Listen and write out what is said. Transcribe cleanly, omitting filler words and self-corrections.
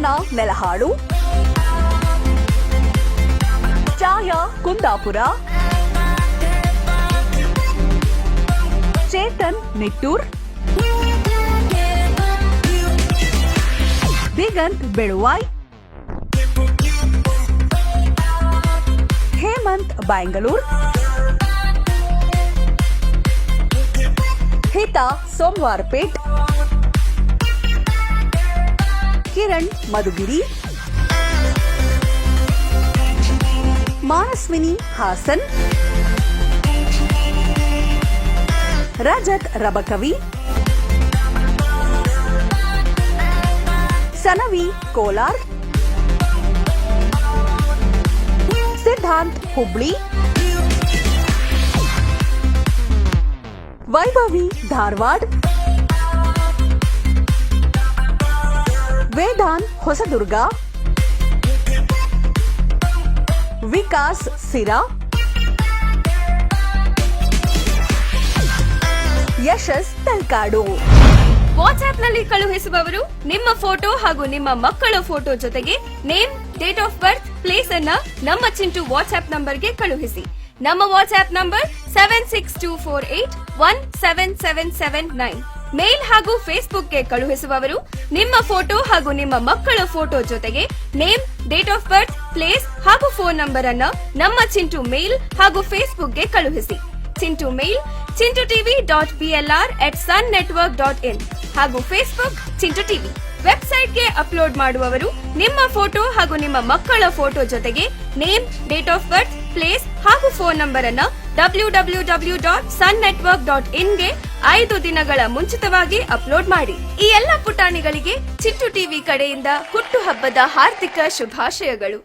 ಚಂದನ ನೆಲಹಾಳು, ಛಾಯಾ ಕುಂದಾಪುರ, ಚೇತನ್ ನಿಟ್ಟೂರ್, ದಿಗಂತ್ ಬೆಳುವಾಯ್, ಹೇಮಂತ್ ಬ್ಯಾಂಗಲೂರ್, ಹಿತಾ ಸೋಮವಾರಪೇಟ್, ಕಿರಣ್ ಮಧುಗಿರಿ, ಮಾನಸ್ವಿನಿ ಹಾಸನ್, ರಜತ್ ರಬಕವಿ, ಸನವಿ ಕೋಲಾರ್, ಸಿದ್ಧಾಂತ್ ಹುಬ್ಳಿ, ವೈಭವಿ ಧಾರವಾಡ, ವೇದಾನ್ ಹೊಸದುರ್ಗ, ವಿಕಾಸ್ ಸಿರಾ, ಯಶಸ್ ತಲ್ಕಾಡು. ವಾಟ್ಸ್ಆಪ್ನಲ್ಲಿ ಕಳುಹಿಸುವವರು ನಿಮ್ಮ ಫೋಟೋ ಹಾಗೂ ನಿಮ್ಮ ಮಕ್ಕಳ ಫೋಟೋ ಜೊತೆಗೆ name, date of birth, place ಅನ್ನ ನಮ್ಮ ಚಿಂಟು ವಾಟ್ಸ್ಆಪ್ ನಂಬರ್ಗೆ ಕಳುಹಿಸಿ. ನಮ್ಮ ವಾಟ್ಸ್ಆಪ್ ನಂಬರ್ 7624817779. ಮೇಲ್ ಹಾಗೂ ಫೇಸ್ಬುಕ್ಗೆ ಕಳುಹಿಸುವವರು ನಿಮ್ಮ ಫೋಟೋ ಹಾಗೂ ನಿಮ್ಮ ಮಕ್ಕಳ ಫೋಟೋ ಜೊತೆಗೆ name, date of birth, place ಹಾಗೂ ಫೋನ್ ನಂಬರ್ ಅನ್ನ ನಮ್ಮ ಚಿಂಟು ಮೇಲ್ ಹಾಗೂ ಫೇಸ್ಬುಕ್ಗೆ ಕಳುಹಿಸಿ. ಚಿಂಟು ಮೇಲ್ chintuTV.plr@sunnetwork.in ಹಾಗೂ ಫೇಸ್ಬುಕ್ ಚಿಂಟು ಟಿವಿ. ವೆಬ್ಸೈಟ್ಗೆ ಅಪ್ಲೋಡ್ ಮಾಡುವವರು ನಿಮ್ಮ ಫೋಟೋ ಹಾಗೂ ನಿಮ್ಮ ಮಕ್ಕಳ ಫೋಟೋ ಜೊತೆಗೆ name, date of birth, place ಹಾಗೂ ಫೋನ್ ನಂಬರ್ ಅನ್ನ www.sunnetwork.in ಗೆ 5 ದಿನಗಳ ಮುಂಚಿತವಾಗಿ ಅಪ್ಲೋಡ್ ಮಾಡಿ. ಈ ಎಲ್ಲ ಪುಟಾಣಿಗಳಿಗೆ ಚಿಂಟು ಟಿವಿ ಕಡೆಯಿಂದ ಹುಟ್ಟುಹಬ್ಬದ ಹಾರ್ದಿಕ ಶುಭಾಶಯಗಳು.